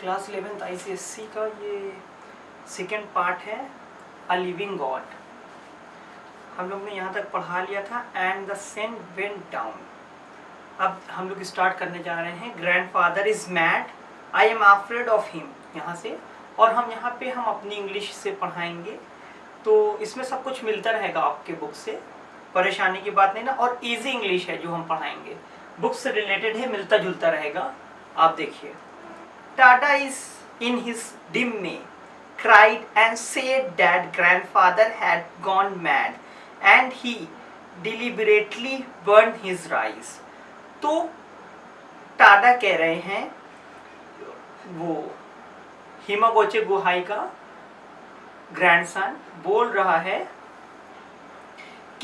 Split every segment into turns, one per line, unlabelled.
Class 11th ICSE का ये second part है अ लिविंग गॉड। हम लोग ने यहाँ तक पढ़ा लिया था and the sun went down. अब हम लोग स्टार्ट करने जा रहे हैं grandfather is mad I am afraid of him यहाँ से, और हम यहाँ पे हम अपनी इंग्लिश से पढ़ाएंगे, तो इसमें सब कुछ मिलता रहेगा आपके बुक से, परेशानी की बात नहीं ना। और इजी इंग्लिश है जो हम पढ़ाएंगे, बुक से रिलेटेड है, मिलता जुलता रहेगा। आप देखिए, Tata is in his dim में cried and said that grandfather had gone mad and he deliberately burned his rice। तो टाडा कह रहे हैं, वो हिमागोचे गुहाई का ग्रैंडसन बोल रहा है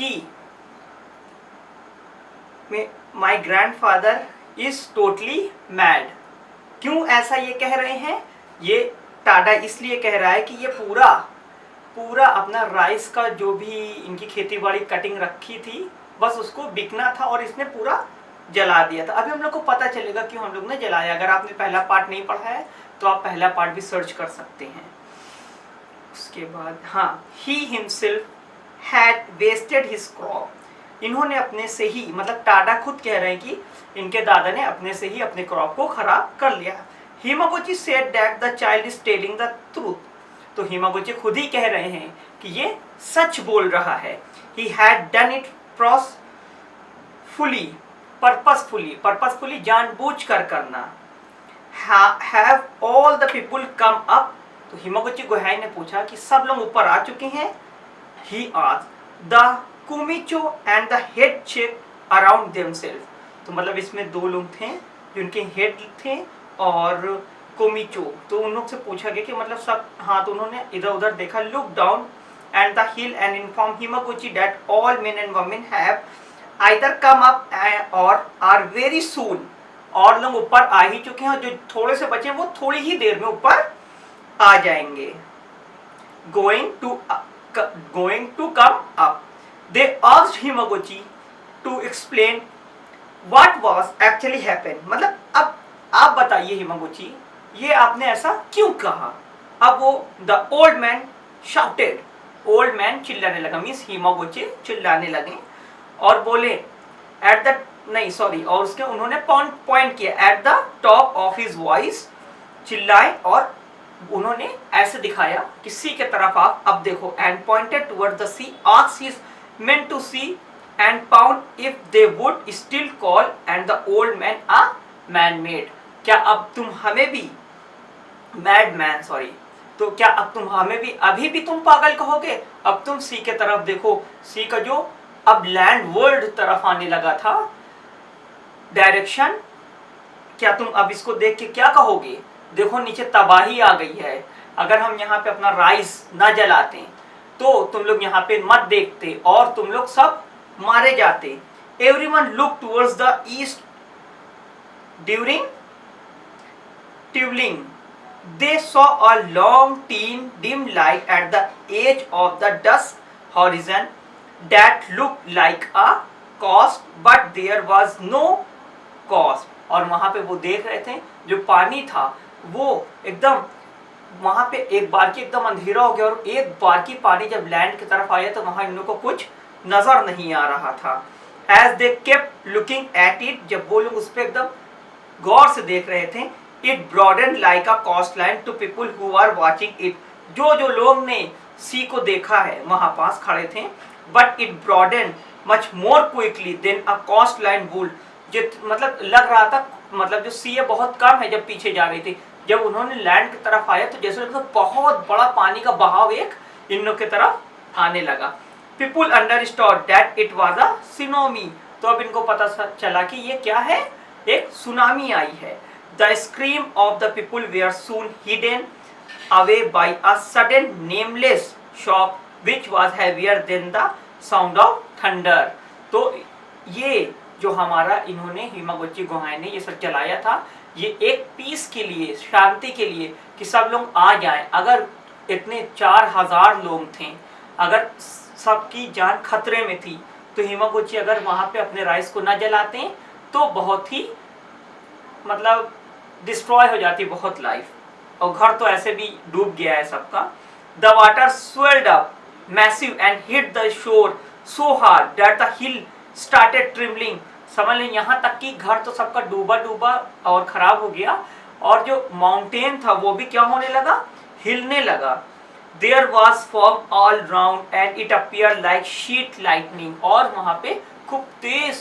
कि माई ग्रैंडफादर इज टोटली मैड। क्यों ऐसा ये कह रहे हैं? ये टाडा इसलिए कह रहा है कि ये पूरा अपना राइस का जो भी इनकी खेती बाड़ी कटिंग रखी थी, बस उसको बिकना था और इसने पूरा जला दिया था। अभी हम लोग को पता चलेगा क्यों हम लोग ने जलाया। अगर आपने पहला पार्ट नहीं पढ़ा है तो आप पहला पार्ट भी सर्च कर सकते हैं। उसके बाद हाँ, he himself had wasted his crop. इन्होंने अपने से ही, मतलब टाडा खुद कह रहे हैं कि इनके दादा ने अपने से ही अपने क्रॉप को खराब कर लिया। Hamaguchi said that the child is telling the truth. तो हिमागोची खुद ही कह रहे हैं कि ये सच बोल रहा है। He had done it purposefully जानबूझकर करना। Have all the people come up. तो हिमागोची गुहाई ने पूछा कि सब लोग ऊपर आ चुके हैं। He asked the kumicho and the head check around themselves. तो मतलब इसमें दो लोग थे जो उनके हेड थे और कोमिचो, तो उन लोग से पूछा गया कि मतलब सब, हाँ, तो उन्होंने इधर उधर देखा। Look down and the hill and inform Hamaguchi that all men and women have either come up or are very soon. और लोग ऊपर आ ही चुके हैं और जो थोड़े से बचे हैं वो थोड़ी ही देर में ऊपर आ जाएंगे। Going to come up. They asked Hamaguchi to explain what was actually happened. मतलब अब आप बताइए हिमागोची, ये आपने ऐसा क्यों कहा? अब वो the old man shouted, old man चिल्लाने लगा, मीन्स हिमागोची चिल्लाने लगे और बोले एट द और उसके उन्होंने पॉइंट किया at the top of his voice, चिल्लाए और उन्होंने ऐसे दिखाया कि सी के तरफ आप अब देखो, and pointed toward the sea, asked his men to see and found if they would still call and the old man a man-made। क्या अब तुम हमें भी तो क्या अब तुम हमें भी अभी भी तुम पागल कहोगे? अब तुम सी के तरफ देखो, सी का जो अब लैंड वर्ल्ड तरफ आने लगा था डायरेक्शन, क्या तुम अब इसको देख के क्या कहोगे? देखो नीचे तबाही आ गई है। अगर हम यहाँ पे अपना राइस ना जलाते तो तुम लोग यहाँ पे मत देखते और तुम लोग सब मारे जाते। Everyone looked towards the east during twilight. They saw a long dim light at the edge of the dusk horizon that looked like a coast, but there was no coast। और वहां पे वो देख रहे थे जो पानी था वो एकदम वहां पे एक बार की एकदम अंधेरा हो गया और एक बार की पानी जब लैंड की तरफ आया तो वहां इन लोगों को कुछ नजर नहीं आ रहा था। As they kept looking at it, जब वो लोग उस पर एकदम गौर से देख रहे थे, it broadened like a coastline to people who were watching it। जो लोग ने सी को देखा है वहां पास खड़े थे, but it broadened much more quickly than a coastline would। जो मतलब लग रहा था, मतलब जो सी है बहुत कम है जब पीछे जा रही थी, जब उन्होंने लैंड की तरफ आया तो जैसे लगता बहुत बड़ा पानी का बहाव एक इन लोग की तरफ आने लगा। People understood that it was a tsunami। तो अब इनको पता चला कि ये क्या है, एक सुनामी आई है। The scream of the people were soon hidden away by a sudden nameless shock which was heavier than the sound of thunder। तो ये जो हमारा इन्होंने हिमागोची गुहाई ने ये सब चलाया था, ये एक पीस के लिए, शांति के लिए कि सब लोग आ जाएं। अगर इतने 4000 लोग थे, अगर सबकी जान खतरे में थी तो हिमागोची अगर वहां पे अपने राइस को न जलाते तो बहुत ही मतलब डिस्ट्रॉय हो जाती बहुत लाइफ। और घर तो ऐसे भी डूब गया है सबका। The water swelled up massive and hit the shore so hard that the hill started trembling। समझ लें यहाँ तक कि घर तो सबका डूबा डूबा और खराब हो गया, और जो माउंटेन था वो भी क्या होने लगा, हिलने लगा। There was fog all round and it appeared like sheet lightning। और वहां पे खूब तेज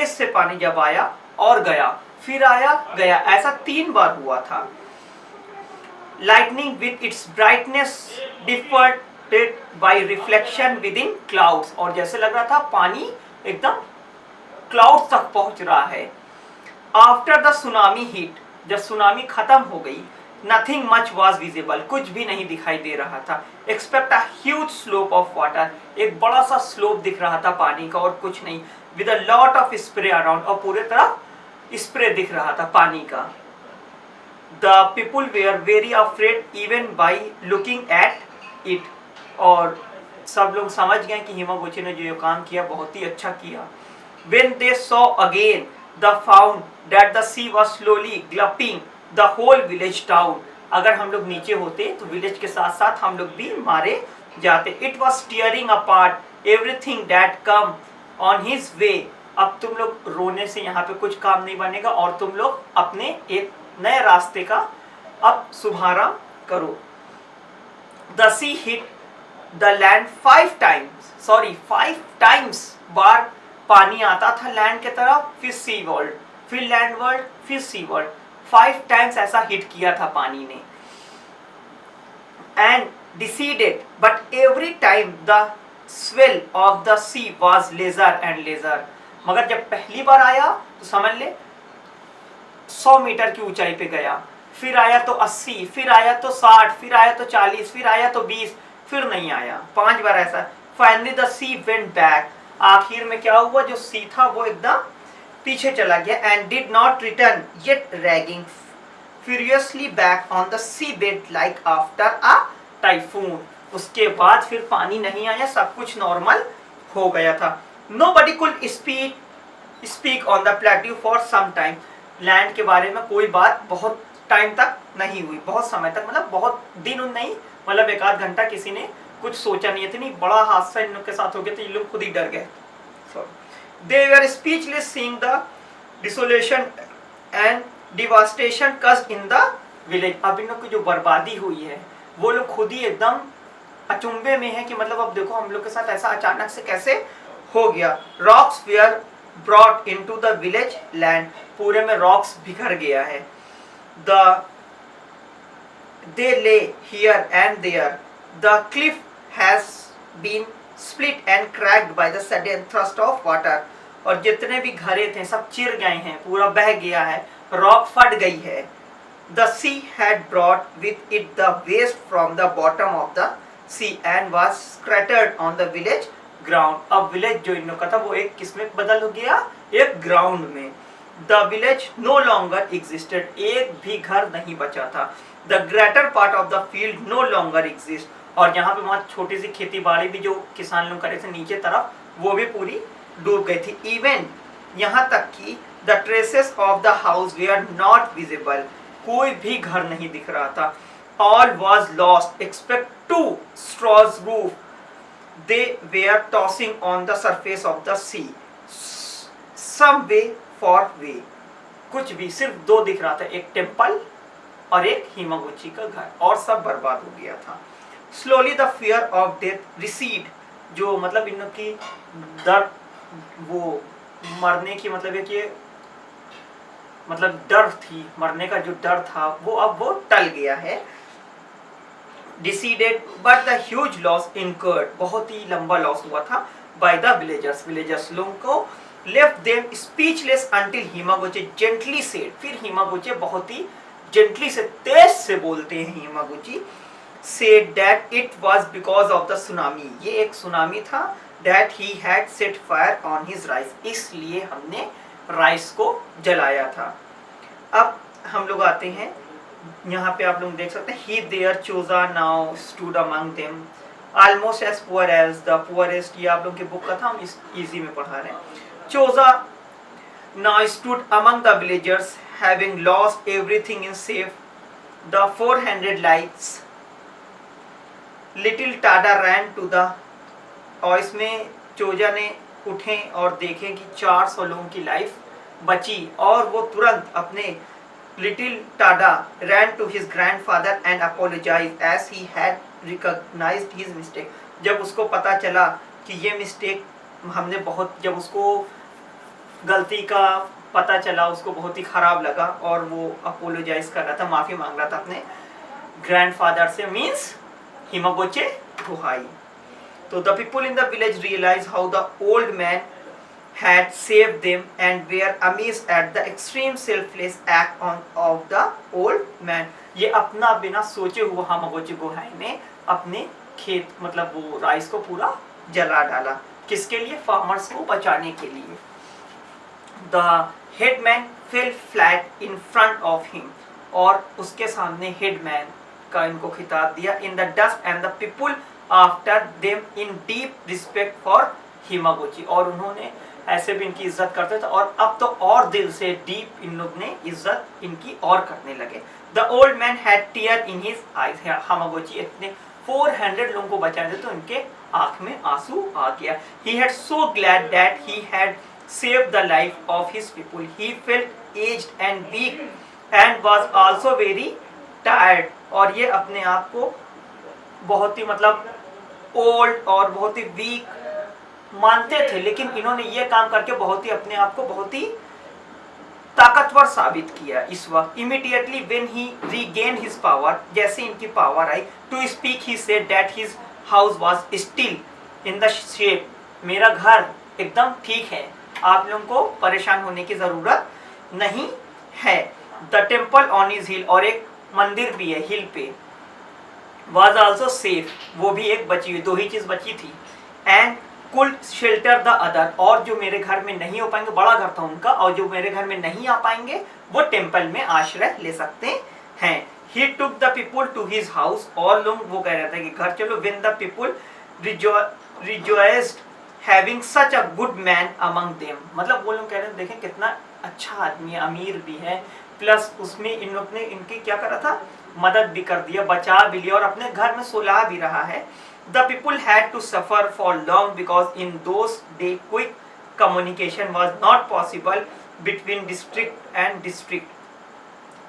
से पानी जब आया और गया, फिर आया गया, ऐसा 3 बार हुआ था। Lightning with its brightness differted by reflection within clouds। और जैसे लग रहा था पानी एकदम क्लाउड तक पहुंच रहा है। आफ्टर द सुनामी हिट, जब सुनामी खत्म हो गई, नथिंग मच वॉज विजिबल, कुछ भी नहीं दिखाई दे रहा था। Expect a huge slope of water, एक बड़ा सा स्लोप दिख रहा था पानी का, और कुछ नहीं। With a lot of spray around, और पूरे तरफ स्प्रे दिख रहा था पानी का। The people were very afraid even by looking at it. और सब लोग समझ गए कि हिमागुची ने जो काम किया बहुत ही अच्छा किया। When they saw again the found that the sea was slowly gulping the whole village down। अगर हम लोग नीचे होते तो विलेज के साथ साथ हम लोग भी मारे जाते। It was tearing apart everything that come on his way। अब तुम लोग रोने से यहाँ पे कुछ काम नहीं बनेगा, और तुम लोग अपने एक नए रास्ते का अब शुभारंभ करो। The sea hit the land 5 times बार पानी आता था लैंड के तरफ, फिर सी वर्ल्ड, फिर लैंड वर्ल्ड, फिर सी वर्ल्ड, 5 टाइम्स ऐसा हिट किया था पानी ने। And decided but every time the swell of the sea was larger and larger. मगर जब पहली बार आया तो समझ ले 100 मीटर की ऊंचाई पे गया, फिर आया तो 80, फिर आया तो 60, फिर आया तो 40, फिर आया तो 20, फिर नहीं आया, 5 बार ऐसा। Finally the sea went back, आखिर में क्या हुआ, जो सी था वो एकदम पीछे चला गया। And did not return yet raging furiously back on the sea bed like after a typhoon. उसके बाद फिर पानी नहीं आया, सब कुछ नॉर्मल हो गया था। Nobody could speak on the plateau for some time. Land के बारे में कोई बात बहुत टाइम तक नहीं हुई, बहुत समय तक, मतलब बहुत दिन नहीं, मतलब 1 आध घंटा किसी ने कुछ सोचा नहीं। इतनी बड़ा हादसा इन लोग के साथ हो गया तो ये लोग खुद ही डर गए। They were speechless seeing the desolation and devastation caused in the village। अब इन लोग की जो बर्बादी हुई है वो लोग खुद ही एकदम अचंभे में है कि मतलब अब देखो हम लोग के साथ ऐसा अचानक से कैसे हो गया। Rocks were brought into the village land, पूरे में रॉक्स बिखर गया है। They lay here and there, the cliff has been split and cracked by the sudden thrust of water। और जितने भी घरे थे सब चिर गए हैं, पूरा बह गया है, रॉक फट गई है। The sea had brought with it the waste from the bottom of the sea and was scattered on the village ground। अब विलेज जो इन लोग का था वो एक किस में बदल हो गया, एक ग्राउंड में। The village no longer existed, एक भी घर नहीं बचा था। The greater part of the field no longer exists। और यहाँ पे वहाँ छोटी सी खेती बाड़ी भी जो किसान लोग करे थे नीचे तरफ, वो भी पूरी डूब गई थी। इवन यहाँ तक कि the traces of the house were not visible, कोई भी घर नहीं दिख रहा था। All was lost expect 2 straws roof, they were tossing on the surface of the sea some way far away। कुछ भी, सिर्फ 2 दिख रहा था, एक टेम्पल और एक हिमागुची का घर, और सब बर्बाद हो गया था। Slowly the fear of death recede, जो मतलब इन की डर, वो मरने की मतलब एक ये मतलब डर थी, मरने का जो डर था वो अब वो टल गया है। Diseased but the huge loss incurred, बहुत ही लंबा लॉस हुआ था बाय द विलेजर्स लोगों को। Left them speechless until Hamaguchi gently said, फिर हिमागुची बहुत ही जेंटली से, तेज से बोलते हैं हिमागुची, said that it was because of the tsunami, ये एक सुनामी था, that he had set fire on his rice, इसलिए हमने राइस को जलाया था। अब हम लोग आते हैं यहाँ पे, आप लोग देख सकते हैं, he there Choza now stood among them almost as poor as the poorest, ये आप लोग के बुक का था, हम इस इजी में पढ़ा रहे हैं। Choza now stood among the villagers having lost everything in safe the 400 lives little Tada ran to the, और इसमें चोजा ने उठे और देखे कि 400 लोगों की लाइफ बची, और वो तुरंत अपने little Tada ran to his grandfather and apologise as he had recognised his mistake. जब उसको पता चला कि ये मिस्टेक हमने बहुत, जब उसको गलती का पता चला उसको बहुत ही खराब लगा और वो अपोलोजाइज कर रहा था, माफी मांग रहा था अपने ग्रैंडफादर से, मीन्स हिमागोचे गुहाई। तो the people in the village realise how the old man had saved them and were amazed at the extreme selfless act of the old man। ये अपना बिना सोचे हुआ हिमागोची गुहाई ने अपने खेत मतलब वो राइस को पूरा जला डाला, किसके लिए? फार्मर्स को बचाने के लिए। The headman fell flat in front of him, और उसके सामने हेडमैन का इनको खिताब दिया। In the dust and the people after them in deep respect for Hamaguchi, और उन्होंने ऐसे भी इनकी इज्जत करते थे और अब तो और दिल से डीप इन लोग ने इज्जत इनकी और करने लगे। The old man had tear in his eyes, Hamaguchi इतने 400 लोगों को बचाए थे तो इनके आंख में आंसू आ गया। He had so glad that he had saved the life of his people. He felt aged and weak and was also very tired, और ये अपने आप को बहुत ही मतलब ओल्ड और बहुत ही वीक मानते थे, लेकिन इन्होंने ये काम करके बहुत ही अपने आप को बहुत ही ताकतवर साबित किया इस वक्त। Immediately when he regain his power, जैसे इनकी पावर आई, to speak he said that his house was still in the shape, मेरा घर एकदम ठीक है, आप लोगों को परेशान होने की जरूरत नहीं है। द टेम्पल ऑन हिज हिल, और एक मंदिर भी है हिल पे, वाज आल्सो सेफ, वो भी एक बची हुई, दो ही चीज बची थी। And could shelter the other, और जो मेरे घर में नहीं हो पाएंगे, बड़ा घर था उनका, और जो मेरे घर में नहीं आ पाएंगे वो टेम्पल में आश्रय ले सकते हैं। He took the people to his house, और लोग वो कह रहे थे कि घर चलो। When the people rejoiced having such a good man among them, मतलब वो लोग कह रहे हैं देखें कितना अच्छा आदमी है, अमीर भी है, प्लस उसमें इन लोग ने इनकी क्या करा था, मदद भी कर दिया, बचा भी लिया और अपने घर में सुलह भी रहा है। The people had to suffer for long because in those day quick communication was not possible between district and district,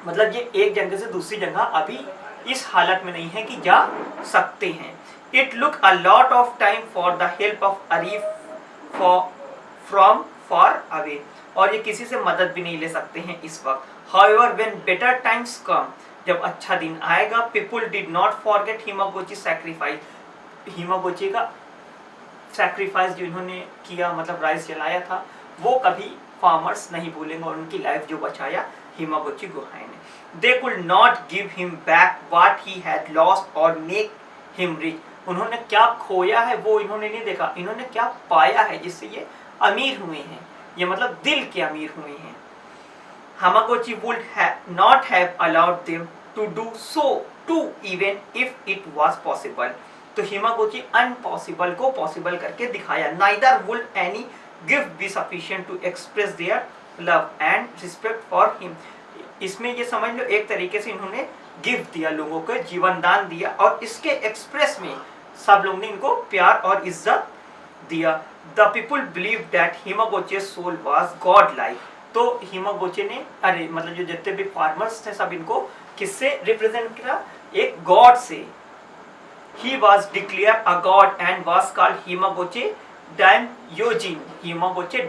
मतलब ये एक जगह से दूसरी जगह अभी इस हालत में नहीं है कि जा सकते हैं। It took a lot of time for the help of Arif from far away, और ये किसी से मदद भी नहीं ले सकते हैं इस वक्त। However, when better times come, जब अच्छा दिन आएगा, people did not forget Himagochi's sacrifice, हिमागोची का सैक्रिफाइस जो इन्होंने किया, मतलब राइस जलाया था, वो कभी फार्मर्स नहीं भूलेंगे, और उनकी लाइफ जो बचाया हिमागोची गुहाई ने। They could not give him back what he had lost or make him rich, उन्होंने क्या खोया है वो इन्होंने नहीं देखा, इन्होंने क्या पाया है जिससे ये अमीर हुए हैं, ये मतलब दिल के अमीर हुए हैं। Hamaguchi would not have allowed them to do so too even if it was possible, तो हिमागोची अनपॉसिबल को पॉसिबल करके दिखाया। Neither would any gift be sufficient to express their love and respect for him, इसमें ये समझ लो एक तरीके से इन्होंने गिफ्ट दिया, लोगों को जीवन दान दिया, और इसके एक्सप्रेस में सब लोग ने इनको प्यार और इज्जत दिया। The people believe that Hamaguchi soul was god like, तो हिमागोचे ने अरे मतलब जो जितने भी फार्मर्स थे सब इनको किससे रिप्रेजेंट किया, एक गॉड से। He was declare a god and was called Hamaguchi daimyojin, Hamaguchi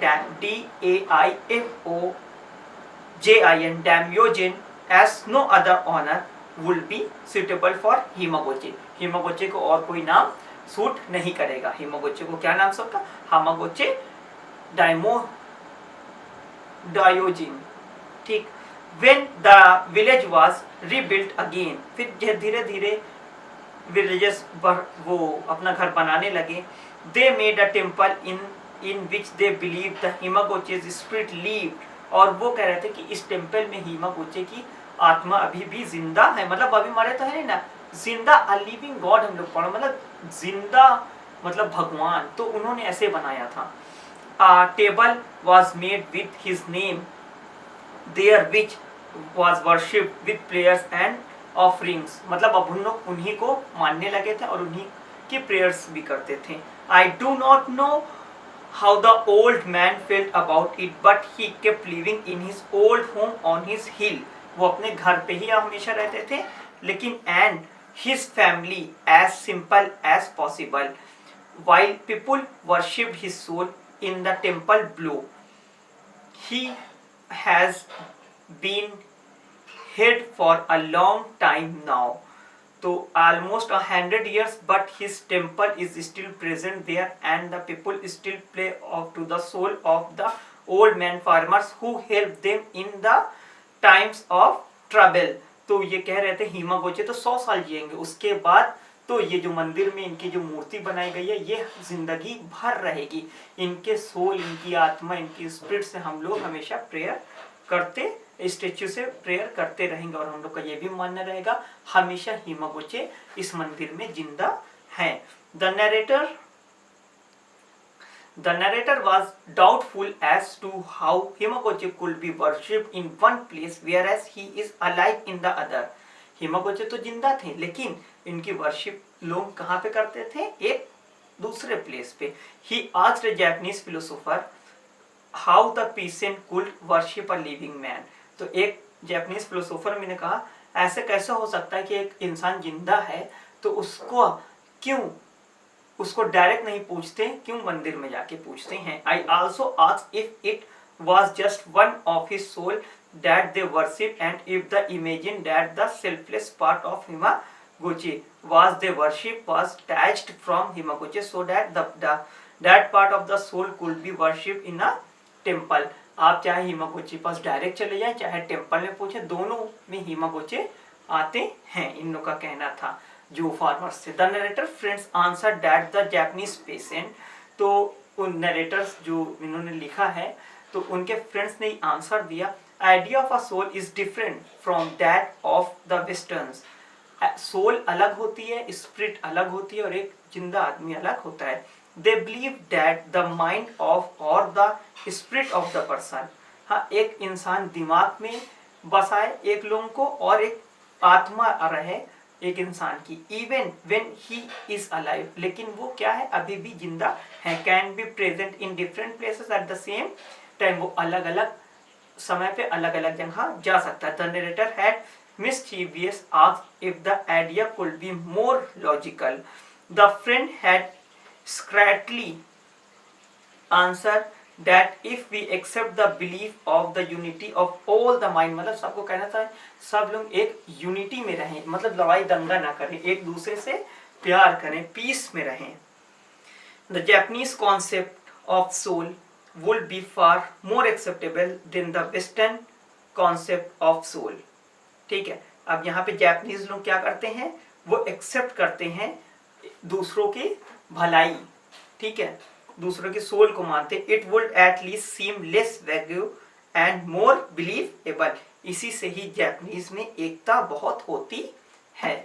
DAIFOJIN daimyojin, as no other honor would be suitable for Hamaguchi, Hamaguchi को और कोई नाम सूट नहीं करेगा। हिमागोचे को क्या नाम सकता, हिमागोचे डायोजिन, ठीक। When the village was rebuilt again, फिर धीरे धीरे विलेजेस वो अपना घर बनाने लगे। They made a temple in which they believed the Himagoche's spirit lived, और वो कह रहे थे कि इस टेम्पल में हिमागोचे की आत्मा अभी भी जिंदा है, मतलब अभी मरे तो है ना, जिंदा अ लिविंग गॉड हम लोग पढ़ो, मतलब जिंदा मतलब भगवान, तो उन्होंने ऐसे बनाया था। A table was made with his name there which was worshipped with prayers and offerings, मतलब अब उन लोग उन्हीं को मानने लगे थे और उन्हीं की प्रेयर्स भी करते थे। I do not know how the old man felt about it, but he kept living in his old home on his hill. वो अपने घर पे ही हमेशा रहते थे, लेकिन and his family as simple as possible, while people worshipped his soul in the temple below. He has been hid for a long time now, तो almost 100 years, but his temple is still present there and the people still pray off to the soul of the old man farmers who helped them in the times of trouble. तो ये कह रहे थे हिमागोचे तो 100 साल जिएंगे, उसके बाद तो ये जो मंदिर में इनकी जो मूर्ति बनाई गई है ये जिंदगी भर रहेगी, इनके सोल, इनकी आत्मा, इनकी स्पिरिट से हम लोग हमेशा प्रेयर करते, स्टेच्यू से प्रेयर करते रहेंगे और हम लोग का ये भी मानना रहेगा हमेशा हिमागोचे इस मंदिर में जिंदा हैं। The narrator was doubtful as to how Himagoche could be worshipped in one place whereas he is alive in the other. हिमागोचे तो जिंदा थे लेकिन इनकी वर्शिप लोग कहाँ पे करते थे, एक दूसरे प्लेस पे। He asked a Japanese philosopher how the peasant could worship a living man. तो एक जापानीज फिलोसोफर मैंने कहा ऐसे कैसे हो सकता है कि एक इंसान जिंदा है तो उसको क्यों, उसको डायरेक्ट नहीं पूछते, क्यों मंदिर में जाके पूछते हैं। I also asked if it was just one of his soul that they worship and if the imagine that the selfless part of Himagoche was they worship was detached from Himagoche so that that part of the soul could be worshipped in a temple. आप चाहे हिमागोचे पास direct चले जाए चाहे temple में पूछे, दोनों में हिमागोचे आते हैं, इन लोगों का कहना था जो फार्मर्स थे। The narrator friends answer that the Japanese patient, तो उन नरेटर्स जो इन्होंने लिखा है तो उनके फ्रेंड्स ने आंसर दिया, idea of a soul is different from that of the westerns. Soul अलग होती है, स्पिरिट अलग होती है और एक जिंदा आदमी अलग होता है। They believe that the mind of or the spirit of the person, हाँ एक इंसान दिमाग में बसाए एक लोगों को और एक आत्मा रहे एक इंसान की, even when he is alive, लेकिन वो क्या है अभी भी जिंदा है, can be present in different places at the same time, वो अलग अलग समय पे अलग अलग जगह जा सकता है। The narrator had mischievous asked if the idea could be more logical. The friend had Scratly answer that if we accept the belief of the unity of all the mind, मतलब सबको कहना था सब लोग एक यूनिटी में रहें, मतलब लड़ाई दंगा ना करें, एक दूसरे से प्यार करें, पीस में रहें। The Japanese concept of soul would be far more acceptable than the Western concept of soul. ठीक है, अब यहाँ पे जापानीज लोग क्या करते हैं, वो एक्सेप्ट करते हैं दूसरों की भलाई, ठीक है, दूसरों की सोल को मानते। It would at least seem less vague and more believable, इसी से ही जापानीज में एकता बहुत होती है।